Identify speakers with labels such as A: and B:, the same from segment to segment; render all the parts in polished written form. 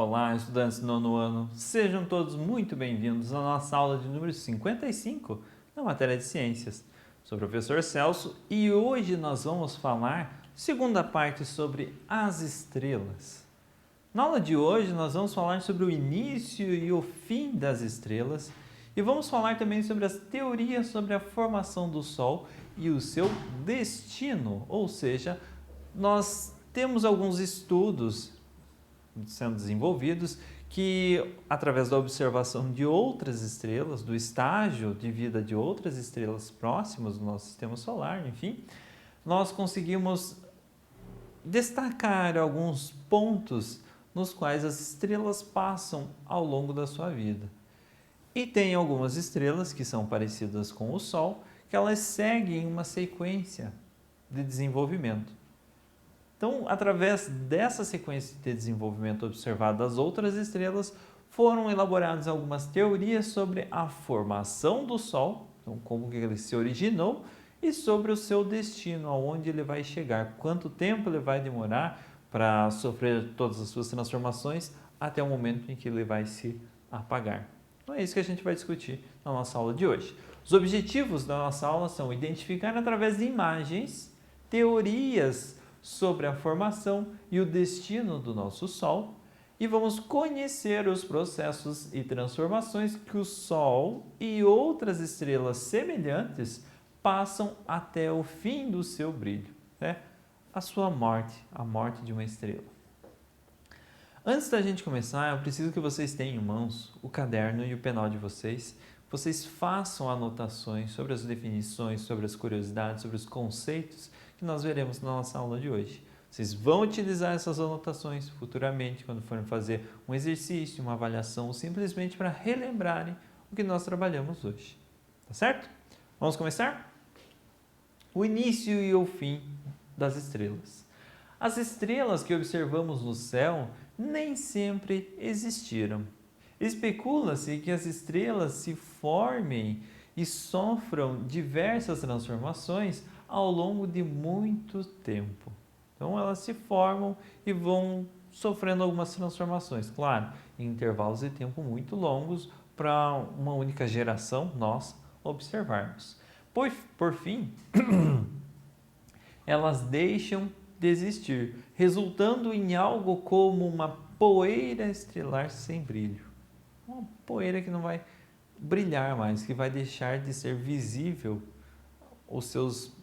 A: Olá, estudantes do nono ano, sejam todos muito bem-vindos à nossa aula de número 55 na matéria de Ciências. Sou o professor Celso e hoje nós vamos falar, segunda parte, sobre as estrelas. Na aula de hoje nós vamos falar sobre o início e o fim das estrelas e vamos falar também sobre as teorias sobre a formação do Sol e o seu destino, ou seja, nós temos alguns estudos sendo desenvolvidos que, através da observação de outras estrelas, do estágio de vida de outras estrelas próximas do nosso sistema solar, enfim, nós conseguimos destacar alguns pontos nos quais as estrelas passam ao longo da sua vida. E tem algumas estrelas que são parecidas com o Sol, que elas seguem uma sequência de desenvolvimento. Então, através dessa sequência de desenvolvimento observado das outras estrelas, foram elaboradas algumas teorias sobre a formação do Sol, então como que ele se originou, e sobre o seu destino, aonde ele vai chegar, quanto tempo ele vai demorar para sofrer todas as suas transformações até o momento em que ele vai se apagar. Então é isso que a gente vai discutir na nossa aula de hoje. Os objetivos da nossa aula são identificar através de imagens teorias sobre a formação e o destino do nosso Sol e vamos conhecer os processos e transformações que o Sol e outras estrelas semelhantes passam até o fim do seu brilho, né? A sua morte, a morte de uma estrela. Antes da gente começar, eu preciso que vocês tenham em mãos o caderno e o penal de vocês. Vocês façam anotações sobre as definições, sobre as curiosidades, sobre os conceitos que nós veremos na nossa aula de hoje. Vocês vão utilizar essas anotações futuramente, quando forem fazer um exercício, uma avaliação, ou simplesmente para relembrarem o que nós trabalhamos hoje. Tá certo? Vamos começar? O início e o fim das estrelas. As estrelas que observamos no céu nem sempre existiram. Especula-se que as estrelas se formem e sofram diversas transformações ao longo de muito tempo. Então elas se formam e vão sofrendo algumas transformações, claro, em intervalos de tempo muito longos para uma única geração nós observarmos. Por fim, elas deixam de existir, resultando em algo como uma poeira estelar sem brilho. Uma poeira que não vai brilhar mais, que vai deixar de ser visível os seus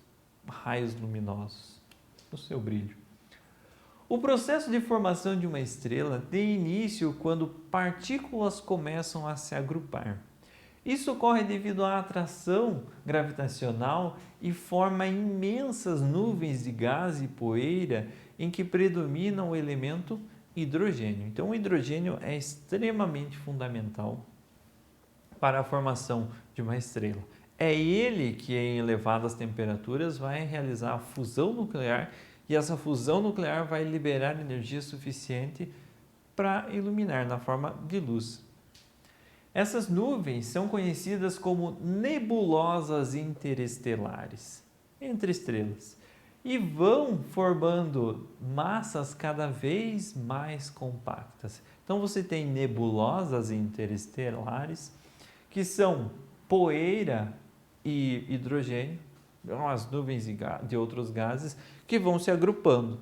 A: raios luminosos, o seu brilho. O processo de formação de uma estrela tem início quando partículas começam a se agrupar. Isso ocorre devido à atração gravitacional e forma imensas nuvens de gás e poeira em que predomina o elemento hidrogênio. Então, o hidrogênio é extremamente fundamental para a formação de uma estrela. É ele que, em elevadas temperaturas, vai realizar a fusão nuclear e essa fusão nuclear vai liberar energia suficiente para iluminar na forma de luz. Essas nuvens são conhecidas como nebulosas interestelares, entre estrelas, e vão formando massas cada vez mais compactas. Então você tem nebulosas interestelares, que são poeira e hidrogênio, as nuvens de outros gases, que vão se agrupando,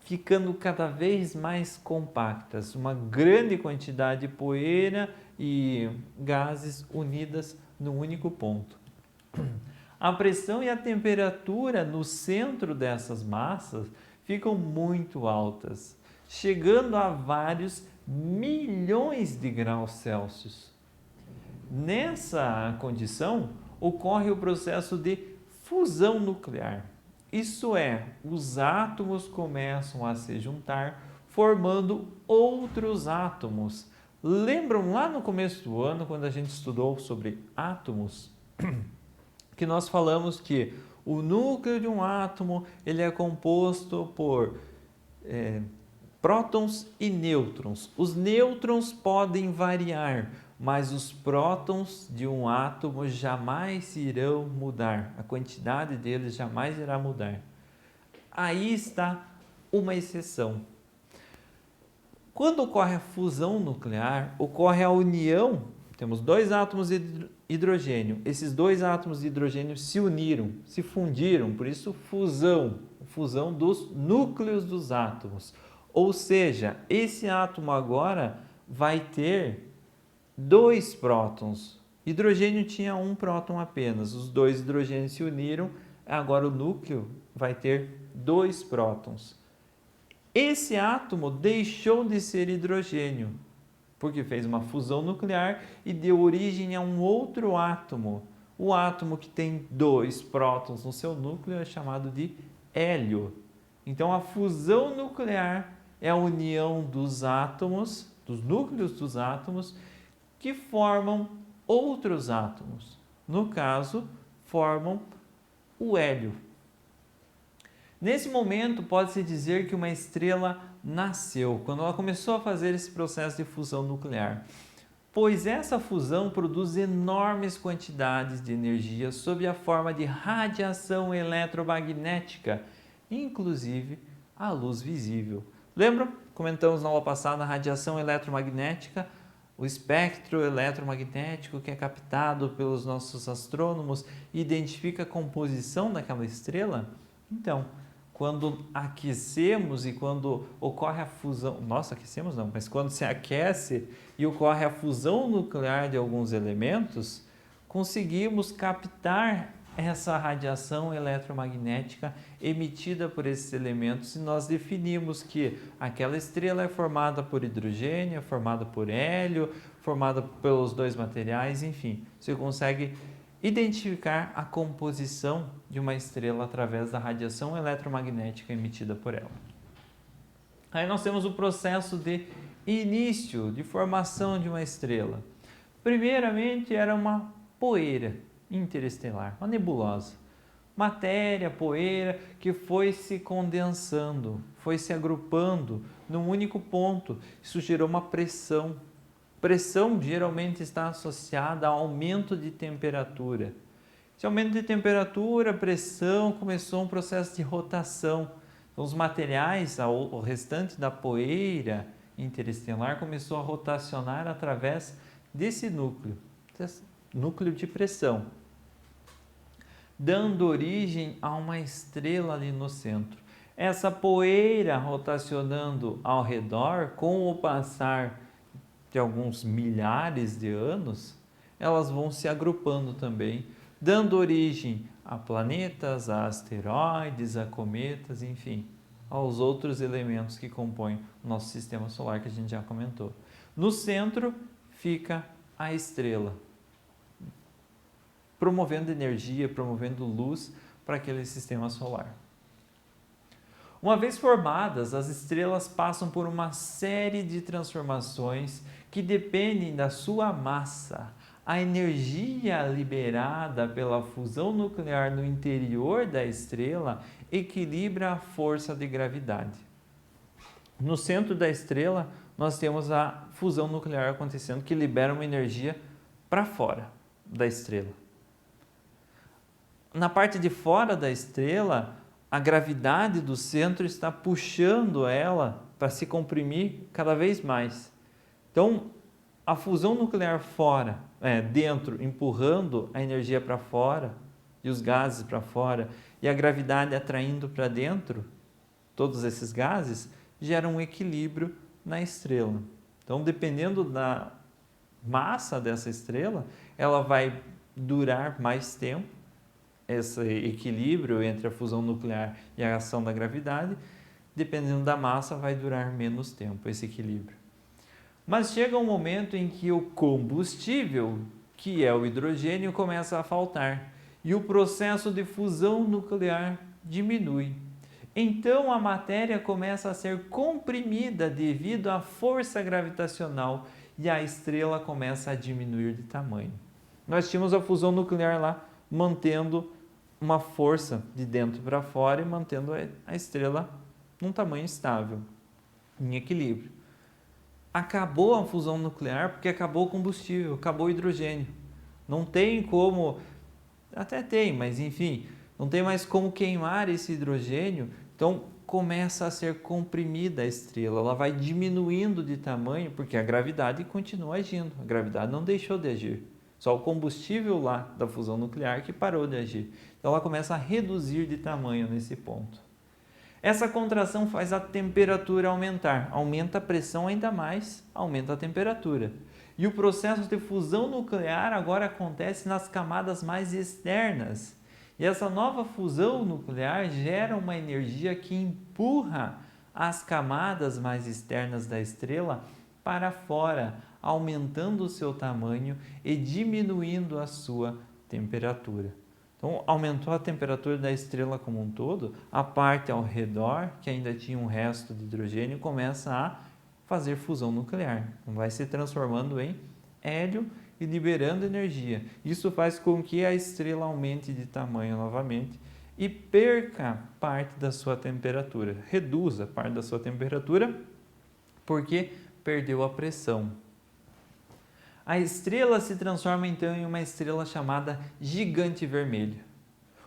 A: ficando cada vez mais compactas, uma grande quantidade de poeira e gases unidas num único ponto. A pressão e a temperatura no centro dessas massas ficam muito altas, chegando a vários milhões de graus Celsius. Nessa condição, ocorre o processo de fusão nuclear. Isso é, os átomos começam a se juntar, formando outros átomos. Lembram lá no começo do ano, quando a gente estudou sobre átomos, que nós falamos que o núcleo de um átomo ele é composto por prótons e nêutrons. Os nêutrons podem variar, mas os prótons de um átomo jamais irão mudar. A quantidade deles jamais irá mudar. Aí está uma exceção. Quando ocorre a fusão nuclear, ocorre a união, temos dois átomos de hidrogênio, esses dois átomos de hidrogênio se uniram, se fundiram, por isso fusão dos núcleos dos átomos. Ou seja, esse átomo agora vai ter dois prótons. Hidrogênio tinha um próton apenas, os dois hidrogênios se uniram, agora o núcleo vai ter dois prótons. Esse átomo deixou de ser hidrogênio, porque fez uma fusão nuclear e deu origem a um outro átomo. O átomo que tem dois prótons no seu núcleo é chamado de hélio. Então, a fusão nuclear é a união dos átomos, dos núcleos dos átomos, que formam outros átomos. No caso, formam o hélio. Nesse momento, pode-se dizer que uma estrela nasceu, quando ela começou a fazer esse processo de fusão nuclear, pois essa fusão produz enormes quantidades de energia sob a forma de radiação eletromagnética, inclusive a luz visível. Lembram? Comentamos na aula passada a radiação eletromagnética, o espectro eletromagnético que é captado pelos nossos astrônomos e identifica a composição daquela estrela? Então, quando aquecemos e quando ocorre a fusão, aquecemos não, mas quando se aquece e ocorre a fusão nuclear de alguns elementos, conseguimos captar essa radiação eletromagnética emitida por esses elementos e nós definimos que aquela estrela é formada por hidrogênio, é formada por hélio, formada pelos dois materiais, enfim, você consegue identificar a composição de uma estrela através da radiação eletromagnética emitida por ela. Aí nós temos o processo de início, de formação de uma estrela. Primeiramente era uma poeira interestelar, uma nebulosa. Matéria, poeira que foi se condensando, foi se agrupando num único ponto. Isso gerou uma pressão. Pressão geralmente está associada ao aumento de temperatura. Esse aumento de temperatura, pressão, começou um processo de rotação. Então, os materiais, o restante da poeira interestelar começou a rotacionar através desse núcleo de pressão, dando origem a uma estrela ali no centro. Essa poeira rotacionando ao redor, com o passar de alguns milhares de anos, elas vão se agrupando também, dando origem a planetas, a asteroides, a cometas, enfim, aos outros elementos que compõem o nosso sistema solar que a gente já comentou. No centro fica a estrela, promovendo energia, promovendo luz para aquele sistema solar. Uma vez formadas, as estrelas passam por uma série de transformações que dependem da sua massa. A energia liberada pela fusão nuclear no interior da estrela equilibra a força de gravidade. No centro da estrela, nós temos a fusão nuclear acontecendo, que libera uma energia para fora da estrela. Na parte de fora da estrela, a gravidade do centro está puxando ela para se comprimir cada vez mais. Então, a fusão nuclear dentro, empurrando a energia para fora e os gases para fora, e a gravidade atraindo para dentro todos esses gases, gera um equilíbrio na estrela. Então, dependendo da massa dessa estrela, ela vai durar mais tempo, esse equilíbrio entre a fusão nuclear e a ação da gravidade. Dependendo da massa, vai durar menos tempo esse equilíbrio. Mas chega um momento em que o combustível, que é o hidrogênio, começa a faltar e o processo de fusão nuclear diminui. Então a matéria começa a ser comprimida devido à força gravitacional e a estrela começa a diminuir de tamanho. Nós tínhamos a fusão nuclear lá mantendo uma força de dentro para fora e mantendo a estrela num tamanho estável, em equilíbrio. Acabou a fusão nuclear porque acabou o combustível, acabou o hidrogênio. Não tem como, até tem, mas enfim, não tem mais como queimar esse hidrogênio. Então começa a ser comprimida a estrela, ela vai diminuindo de tamanho, porque a gravidade continua agindo, a gravidade não deixou de agir. Só o combustível lá da fusão nuclear que parou de agir. Então ela começa a reduzir de tamanho nesse ponto. Essa contração faz a temperatura aumentar, aumenta a pressão ainda mais, aumenta a temperatura. E o processo de fusão nuclear agora acontece nas camadas mais externas. E essa nova fusão nuclear gera uma energia que empurra as camadas mais externas da estrela para fora, aumentando o seu tamanho e diminuindo a sua temperatura. Então, aumentou a temperatura da estrela como um todo, a parte ao redor, que ainda tinha um resto de hidrogênio, começa a fazer fusão nuclear. Vai se transformando em hélio e liberando energia. Isso faz com que a estrela aumente de tamanho novamente e perca parte da sua temperatura, reduza parte da sua temperatura, porque perdeu a pressão. A estrela se transforma então em uma estrela chamada gigante vermelha.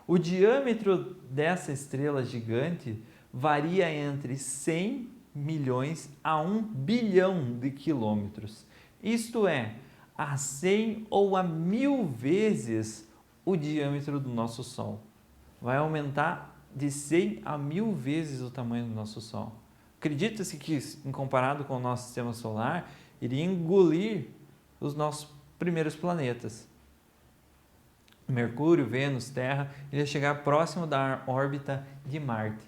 A: O diâmetro dessa estrela gigante varia entre 100 milhões a 1 bilhão de quilômetros. Isto é, a 100 ou a 1000 vezes o diâmetro do nosso Sol. Vai aumentar de 100 a 1000 vezes o tamanho do nosso Sol. Acredita-se que, em comparado com o nosso sistema solar, iria engolir os nossos primeiros planetas. Mercúrio, Vênus, Terra, iria chegar próximo da órbita de Marte.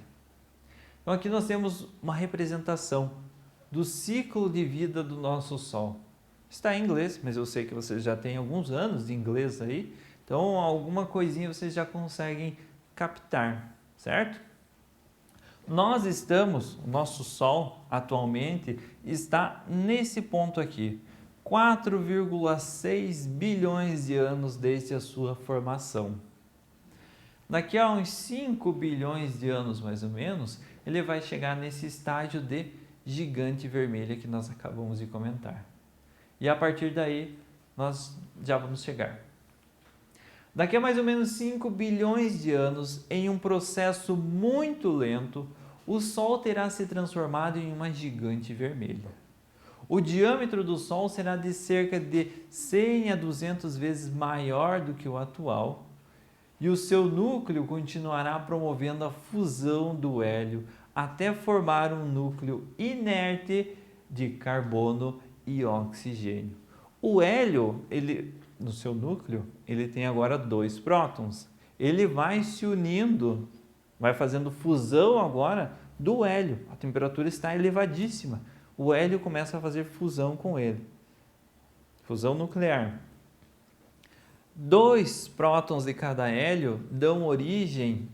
A: Então aqui nós temos uma representação do ciclo de vida do nosso Sol. Está em inglês, mas eu sei que vocês já têm alguns anos de inglês aí, então alguma coisinha vocês já conseguem captar, certo? O nosso Sol atualmente está nesse ponto aqui, 4,6 bilhões de anos desde a sua formação. Daqui a uns 5 bilhões de anos mais ou menos, ele vai chegar nesse estágio de gigante vermelha que nós acabamos de comentar. E a partir daí, nós já vamos chegar. Daqui a mais ou menos 5 bilhões de anos, em um processo muito lento, o Sol terá se transformado em uma gigante vermelha. O diâmetro do Sol será de cerca de 100 a 200 vezes maior do que o atual, e o seu núcleo continuará promovendo a fusão do hélio até formar um núcleo inerte de carbono e oxigênio. O hélio, no seu núcleo, ele tem agora 2 prótons. Ele vai se unindo, vai fazendo fusão agora do hélio. A temperatura está elevadíssima. O hélio começa a fazer fusão com ele. Fusão nuclear. 2 prótons de cada hélio dão origem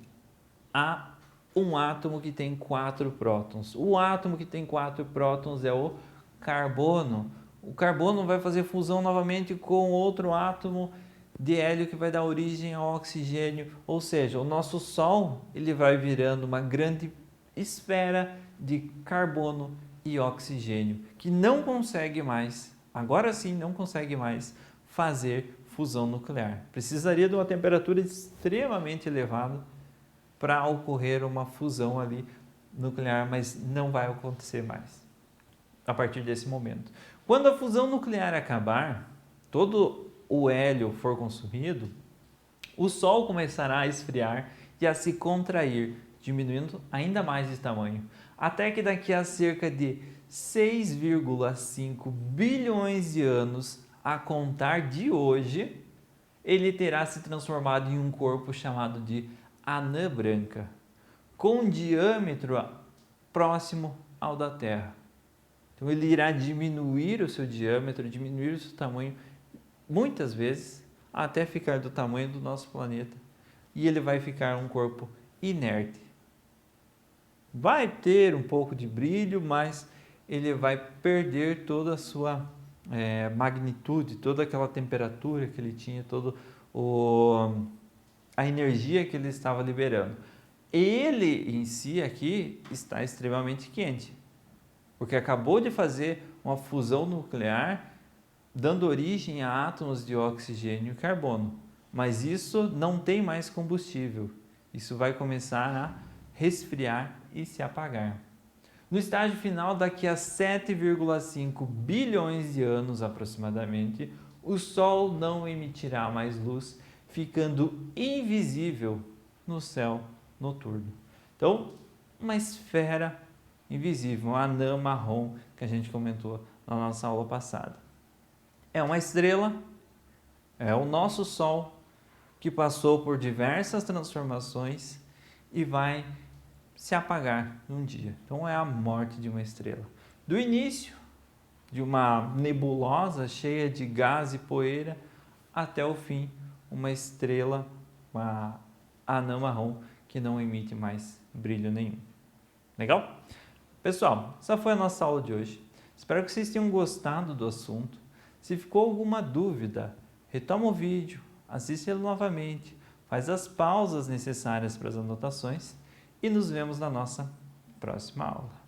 A: a um átomo que tem 4 prótons. O átomo que tem 4 prótons é o carbono. O carbono vai fazer fusão novamente com outro átomo de hélio que vai dar origem ao oxigênio. Ou seja, o nosso Sol ele vai virando uma grande esfera de carbono e oxigênio, que não consegue mais, agora sim não consegue mais fazer fusão nuclear. Precisaria de uma temperatura extremamente elevada para ocorrer uma fusão ali nuclear, mas não vai acontecer mais a partir desse momento. Quando a fusão nuclear acabar, todo o hélio for consumido, o Sol começará a esfriar e a se contrair, diminuindo ainda mais de tamanho, até que daqui a cerca de 6,5 bilhões de anos a contar de hoje, ele terá se transformado em um corpo chamado de anã branca, com diâmetro próximo ao da Terra. Então ele irá diminuir o seu diâmetro, diminuir o seu tamanho, muitas vezes, até ficar do tamanho do nosso planeta. E ele vai ficar um corpo inerte. Vai ter um pouco de brilho, mas ele vai perder toda a sua magnitude, toda aquela temperatura que ele tinha, toda a energia que ele estava liberando. Ele em si aqui está extremamente quente, porque acabou de fazer uma fusão nuclear, dando origem a átomos de oxigênio e carbono. Mas isso não tem mais combustível. Isso vai começar a resfriar e se apagar. No estágio final, daqui a 7,5 bilhões de anos aproximadamente, o Sol não emitirá mais luz, ficando invisível no céu noturno. Então, uma esfera invisível, um anã marrom que a gente comentou na nossa aula passada. É uma estrela, é o nosso Sol, que passou por diversas transformações e vai se apagar num dia. Então é a morte de uma estrela. Do início de uma nebulosa cheia de gás e poeira até o fim, uma estrela, uma anã marrom que não emite mais brilho nenhum. Legal? Pessoal, essa foi a nossa aula de hoje. Espero que vocês tenham gostado do assunto. Se ficou alguma dúvida, retoma o vídeo, assiste ele novamente, faz as pausas necessárias para as anotações e nos vemos na nossa próxima aula.